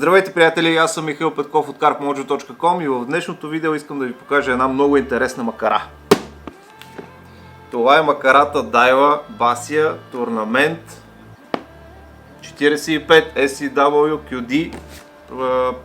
Здравейте, приятели, аз съм Михаил Петков от carpmojo.com и в днешното видео искам да ви покажа една много интересна макара. Това е макарата Daiwa Basia Tournament 45 SCW QD,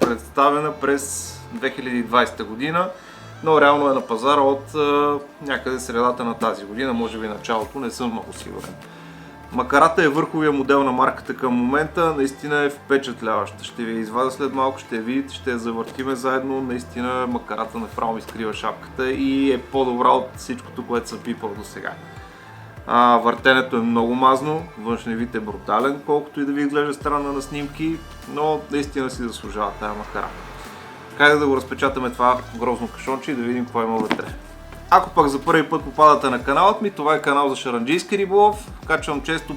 представена през 2020 година, но реално е на пазара от някъде средата на тази година, може би началото, не съм много сигурен. Макарата е върховия модел на марката към момента, наистина е впечатляваща. Ще ви извадя след малко, ще видите, ще я завъртиме заедно. Наистина макарата направо ми скрива шапката и е по-добра от всичкото, което съм пипал до сега. Въртенето е много мазно, външният вид е брутален, колкото и да ви изглежда странно на снимки, но наистина си заслужава тази макара. Хайде да го разпечатаме това грозно кашонче и да видим какво има вътре. Ако пък за първи път попадате на каналът ми, това е канал за шаранджийски риболов. Качвам често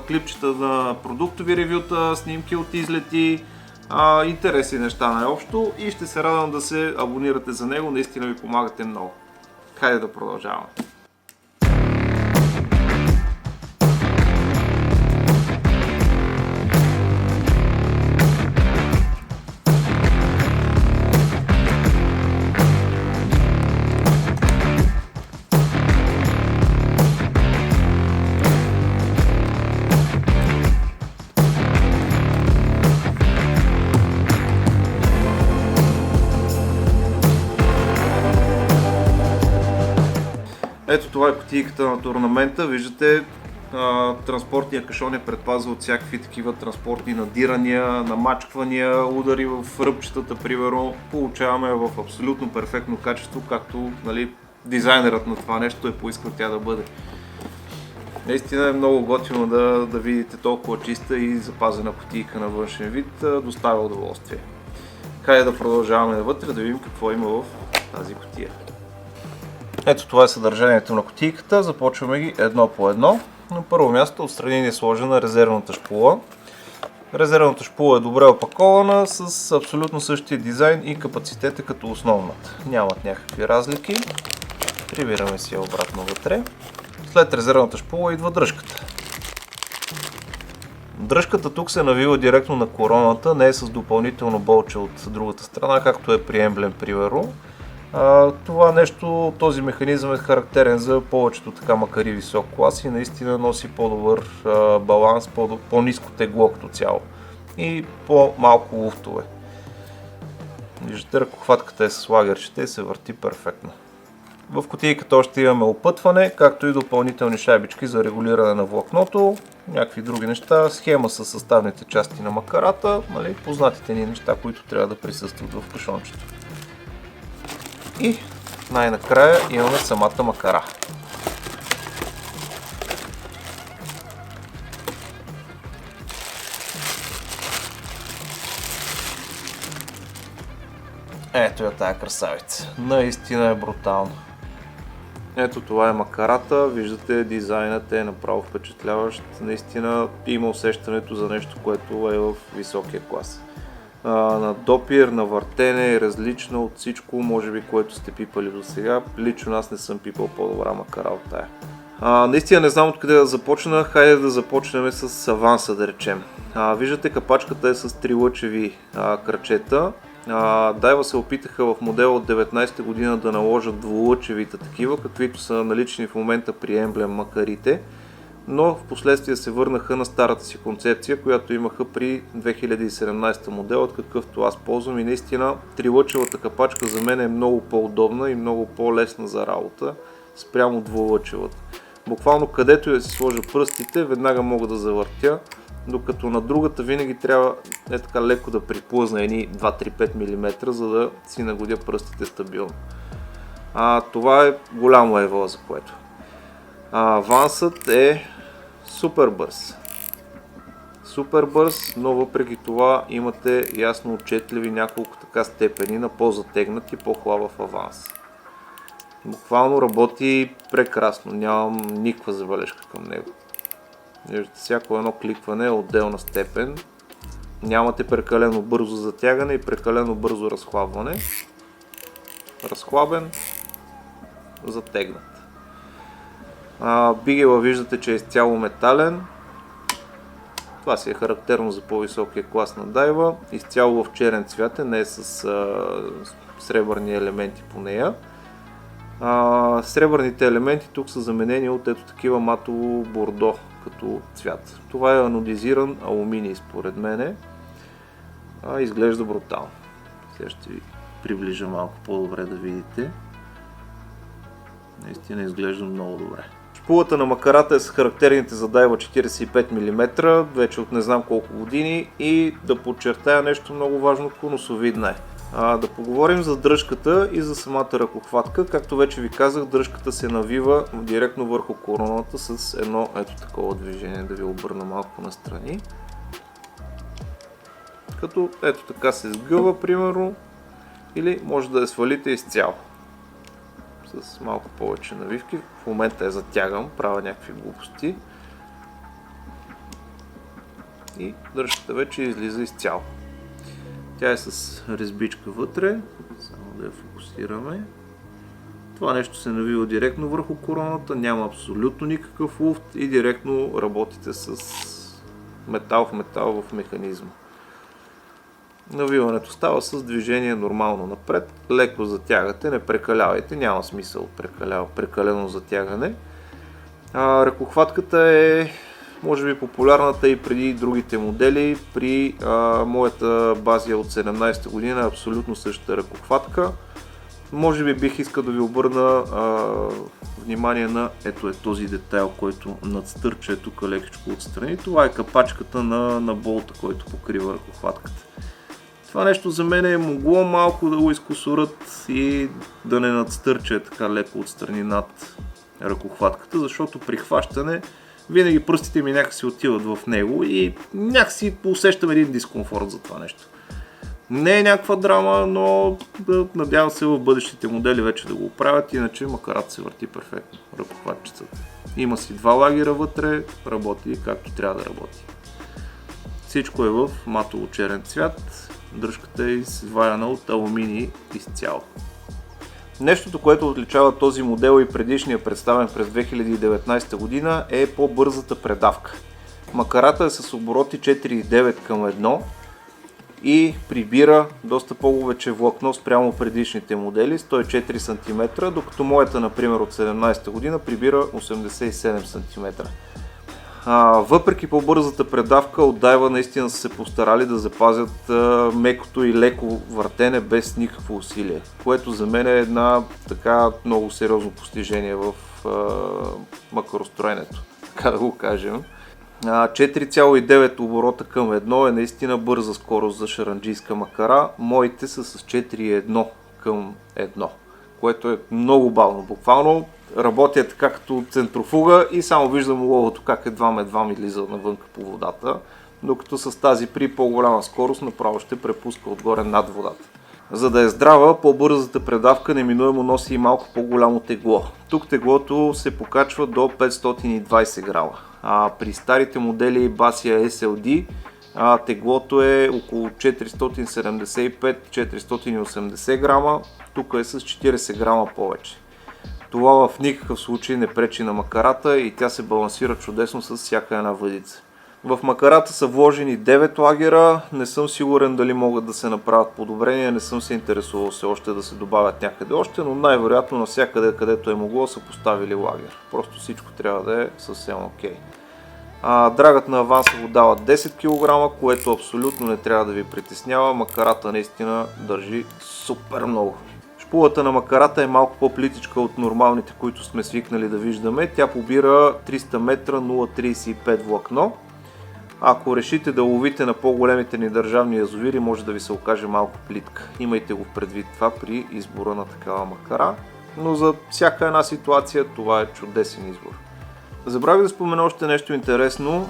клипчета на продуктови ревюта, снимки от излети, интересни неща най-общо и ще се радвам да се абонирате за него, наистина ви помагате много. Хайде да продължаваме. Ето това е кутийката на Tournament. Виждате, транспортния кашон е предпазва от всякакви такива транспортни надирания, намачквания, удари в ръбчетата, примерно. Получаваме в абсолютно перфектно качество, както дизайнерът на това нещо е поискал тя да бъде. Наистина е много готино да видите толкова чиста и запазена кутийка на външен вид, доставя удоволствие. Хайде да продължаваме навътре, да видим какво има в тази кутия. Ето това е съдържанието на кутийката, започваме ги едно по едно. На първо място отстрани ни е сложена резервната шпула. Резервната шпула е добре опакована с абсолютно същия дизайн и капацитета като основната. Нямат някакви разлики. Прибираме си я обратно вътре. След резервната шпула идва дръжката. Дръжката тук се навива директно на короната, не е с допълнително болче от другата страна, както е при Emblem, примерно. Това нещо, този механизъм е характерен за повечето така макари висок клас и наистина носи по-добър баланс, по-ниско тегло като цяло и по-малко луфтове. Виждате, ръкохватката е с лагерчета и се върти перфектно. В кутийката още имаме опътване, както и допълнителни шайбички за регулиране на влакното, някакви други неща, схема с съставните части на макарата, познатите ни неща, които трябва да присъстват в кашончето. И най-накрая имаме самата макара. Ето я тая красавица. Наистина е брутално. Ето това е макарата. Виждате, дизайнът е направо впечатляващ. Наистина има усещането за нещо, което е в високия клас. На допир, на въртене е различно от всичко, може би, което сте пипали до сега. Лично аз не съм пипал по-добра макара от тая. Наистина не знам откъде да започна, хайде да започнем с аванса, да речем. Виждате, капачката е с 3 лъчеви крачета. Daiwa се опитаха в модела от 19-та година да наложат двулъчевите такива, каквито са налични в момента при Emblem макарите. Но в последствие се върнаха на старата си концепция, която имаха при 2017 модел, от какъвто аз ползвам и наистина трилъчевата капачка за мен е много по-удобна и много по-лесна за работа спрямо двулъчевата. Буквално където я си сложа пръстите, веднага мога да завъртя, докато на другата винаги трябва така леко да приплъзна едни 2-3-5 мм, за да си нагодя пръстите стабилно. Това е голямо ево, за което. Авансът е супер бърз. Супер бърз, но въпреки това имате ясно отчетливи няколко така степени на по-затегнат и по-хлабав аванс. Буквално работи прекрасно, нямам никаква забележка към него. Виждате, всяко едно кликване е отделна степен. Нямате прекалено бързо затягане и прекалено бързо разхлабване. Разхлабен, затегнат. Бигела виждате, че е изцяло метален. Това си е характерно за по-високия клас на дайва. Изцяло в черен цвят, не е с сребърни елементи по нея. Сребърните елементи тук са заменени от ето такива матово бордо като цвят. Това е анодизиран алуминий според мене. Изглежда брутално. Сега ще ви приближа малко по-добре да видите. Наистина изглежда много добре. Шпулата на макарата е с характерните за дайва 45 мм, вече от не знам колко години, и да подчертая нещо много важно, конусовидна е. Да поговорим за дръжката и за самата ръкохватка. Както вече ви казах, дръжката се навива директно върху короната с едно ето такова движение, да ви обърна малко настрани. Като ето така се сгъва примерно, или може да я свалите изцяло с малко повече навивки. В момента я затягам, правя някакви глупости и дръжката вече излиза изцяло. Тя е с резбичка вътре, само да я фокусираме. Това нещо се навива директно върху короната, няма абсолютно никакъв луфт и директно работите с метал в метал в механизма. Навиването става с движение нормално напред, леко затягате, не прекалявайте, няма смисъл прекалено затягане. Ръкохватката е може би популярната и преди другите модели. При моята базия от 17-та година е абсолютно същата ръкохватка. Може би бих искал да ви обърна внимание на ето е този детайл, който надстърча е тук лекичко отстрани. Това е капачката на болта, който покрива ръкохватката. Това нещо за мен е могло малко да го изкусурат и да не надстърча така леко отстрани над ръкохватката, защото при хващане винаги пръстите ми някакси отиват в него и някакси усещам един дискомфорт за това нещо. Не е някаква драма, но надявам се в бъдещите модели вече да го оправят, иначе макарата се върти перфектно, ръкохватчицата. Има си два лагера вътре, работи както трябва да работи. Всичко е в матово черен цвят, дръжката е изваяна от алуминий изцяло. Нещото, което отличава този модел и предишния, представен през 2019 година, е по-бързата предавка. Макарата е с обороти 4,9 към 1 и прибира доста повече влакно спрямо предишните модели, 104 см, докато моята, например, от 17 година прибира 87 см. Въпреки по-бързата предавка, от дайва наистина са се постарали да запазят мекото и леко въртене без никакво усилие, което за мен е една така много сериозно постижение в макаростроенето, така да го кажем. 4,9 оборота към 1 е наистина бърза скорост за шаранджийска макара. Моите са с 4,1 към 1, което е много бавно. Буквално работя така като центрофуга и само виждам уловото как едва ми излиза навънка по водата, докато с тази при по-голяма скорост направо ще препуска отгоре над водата. За да е здрава, по-бързата предавка неминуемо носи и малко по-голямо тегло. Тук теглото се покачва до 520 грама. При старите модели Basia SLD теглото е около 475-480 грама, тук е с 40 грама повече. Това в никакъв случай не пречи на макарата и тя се балансира чудесно с всяка една въдица. В макарата са вложени 9 лагера, не съм сигурен дали могат да се направят подобрения, не съм се интересувал все още да се добавят някъде още, но най-вероятно навсякъде, където е могло, са поставили лагер. Просто всичко трябва да е съвсем окей. Драгът на аванса го дава 10 кг, което абсолютно не трябва да ви притеснява, макарата наистина държи супер много. Шпулата на макарата е малко по-плитичка от нормалните, които сме свикнали да виждаме. Тя побира 300 метра 0,35 влакно. Ако решите да ловите на по-големите ни държавни язовири, може да ви се окаже малко плитка. Имайте го предвид това при избора на такава макара, но за всяка една ситуация това е чудесен избор. Забравих да спомена още нещо интересно.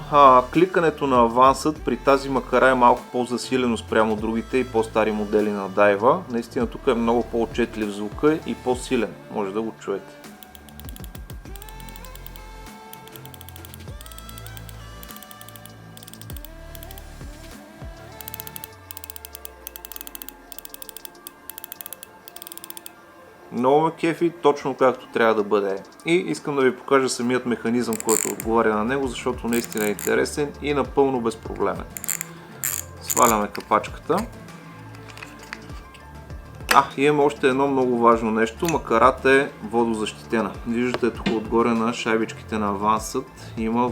Кликането на авансът при тази макара е малко по-засилено спрямо другите и по-стари модели на дайва. Наистина тук е много по-отчетлив звука и по-силен. Може да го чуете. Много ме кефи, точно както трябва да бъде. И искам да ви покажа самият механизъм, който отговаря на него, защото наистина е интересен и напълно безпроблемен. Сваляме капачката. Имаме още едно много важно нещо. Макарата е водозащитена. Виждате тук отгоре на шайбичките на авансът има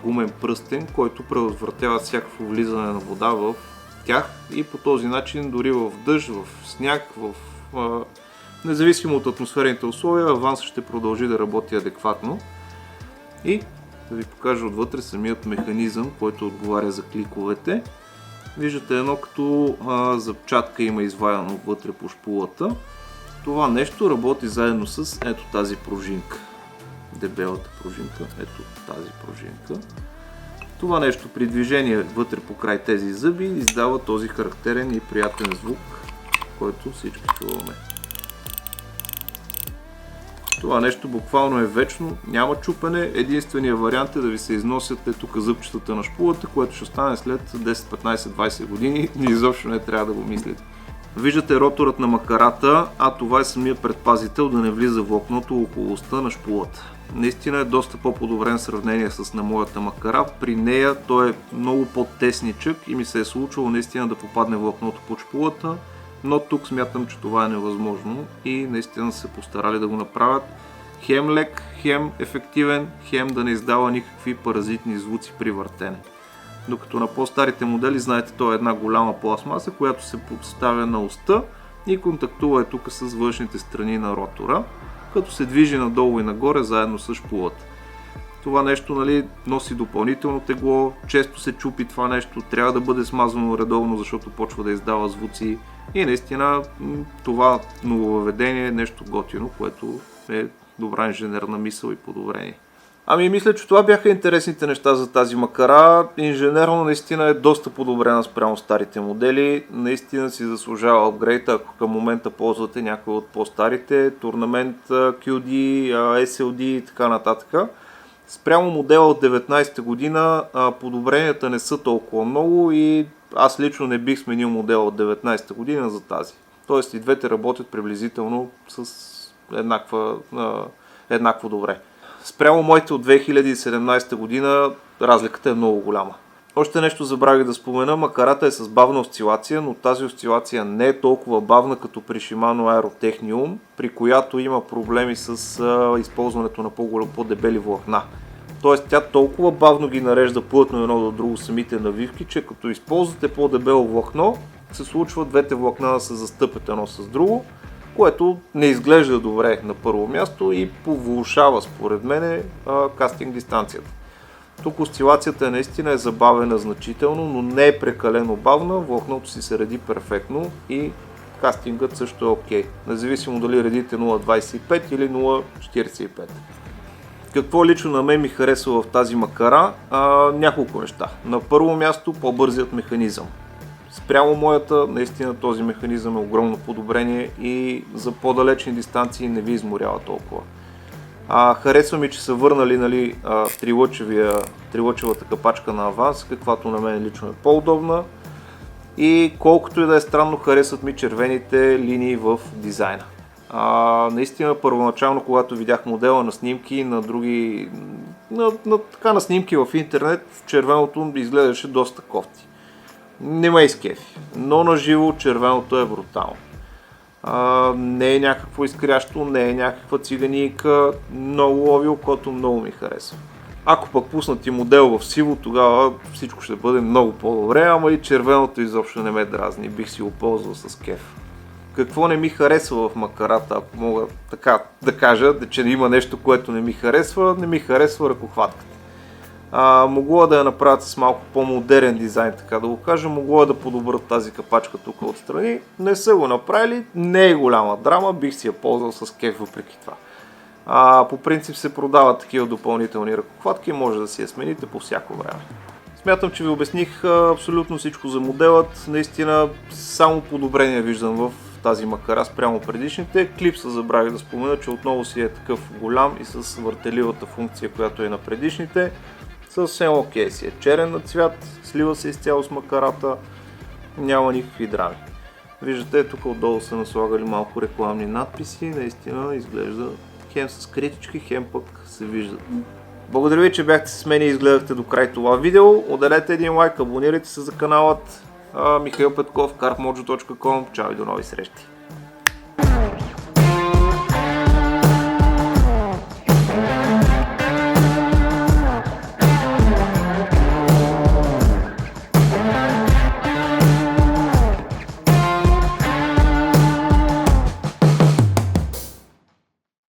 гумен пръстен, който предотвратява всякакво влизане на вода в тях и по този начин дори в дъжд, в сняг, независимо от атмосферните условия, авансът ще продължи да работи адекватно. И да ви покажа отвътре самият механизъм, който отговаря за кликовете. Виждате едно като запчатка има изваяно вътре по шпулата. Това нещо работи заедно с ето тази пружинка. Дебелата пружинка, ето тази пружинка. Това нещо при движение вътре по край тези зъби издава този характерен и приятен звук, който всички чуваме. Това нещо буквално е вечно, няма чупене, единственият вариант е да ви се износят тук зъбчетата на шпулата, което ще стане след 10, 15, 20 години и изобщо не трябва да го мислите. Виждате роторът на макарата, това е самия предпазител да не влиза влакното около уста на шпулата. Наистина е доста по-подобрен в сравнение с на моята макара. При нея той е много по-тесничък и ми се е случило наистина да попадне влакното под шпулата, но тук смятам, че това е невъзможно и наистина са се постарали да го направят хем лек, хем ефективен, хем да не издава никакви паразитни звуци при въртене. Докато на по-старите модели, знаете, то е една голяма пластмаса, която се поставя на уста и контактува тук с външните страни на ротора, като се движи надолу и нагоре заедно с шпулата. Това нещо носи допълнително тегло, често се чупи това нещо, трябва да бъде смазвано редовно, защото почва да издава звуци и наистина това нововъведение е нещо готино, което е добра инженерна мисъл и подобрение. Мисля, че това бяха интересните неща за тази макара. Инженерно наистина е доста подобрена спрямо старите модели. Наистина си заслужава апгрейд, ако към момента ползвате някой от по-старите, Tournament, QD, SLD и така нататък. Спрямо модела от 19-та година подобренията не са толкова много и аз лично не бих сменил модела от 19-та година за тази. Тоест и двете работят приблизително с еднакво добре. Спрямо моите от 2017 година разликата е много голяма. Още нещо забравих да спомена, макарата е с бавна осцилация, но тази осцилация не е толкова бавна като при Shimano Aero Technium, при която има проблеми с използването на по-дебели влакна. Тоест тя толкова бавно ги нарежда плътно едно до друго самите навивки, че като използвате по-дебело влакно, се случва двете влакна да се застъпят едно с друго, което не изглежда добре на първо място и повлошава според мен кастинг дистанцията. Тук осцилацията наистина е забавена значително, но не е прекалено бавна, влакното си се реди перфектно и кастингът също е окей, независимо дали редите 0.25 или 0.45. Какво лично на мен ми харесва в тази макара? Няколко неща. На първо място по-бързият механизъм. Спрямо моята, наистина този механизъм е огромно подобрение и за по-далечни дистанции не ви изморява толкова. Харесва ми, че са върнали трилъчевата капачка на аванс, каквато на мен лично е по-удобна. И колкото и да е странно, харесват ми червените линии в дизайна. Наистина първоначално, когато видях модела на снимки, на снимки в интернет, червеното изглеждаше доста кофти. Не ме изкефи, но на живо червеното е брутално. Не е някакво изкрящо, не е някаква циганийка, много лови окото, много ми харесва. Ако пък пуснат и модел в сиво, тогава всичко ще бъде много по-добре, ама и червеното изобщо не ме дразни, бих си го ползвал с кеф. Какво не ми харесва в макарата, ако мога така да кажа, че има нещо, което не ми харесва ръкохватката. Могло да я направят с малко по-модерен дизайн, така да го кажа, могло да подобрят тази капачка тук отстрани, не са го направили, не е голяма драма, бих си я ползвал с кеф въпреки това. По принцип се продават такива допълнителни ръкохватки, може да си я смените по всяко време. Смятам, че ви обясних абсолютно всичко за моделът, наистина само подобрение виждам в тази макара спрямо предишните. Клипса забравих да спомена, че отново си е такъв голям и с въртеливата функция, която е на предишните. Съвсем окей си е, черен на цвят, слива се изцяло с макарата, няма никакви драми. Виждате, тук отдолу са наслагали малко рекламни надписи, наистина изглежда хем с критички, хем пък се виждат. Благодаря ви, че бяхте с мен и изгледахте до край това видео. Ударете един лайк, абонирайте се за каналът. Михаил Петков, carmojo.com. Чао и до нови срещи!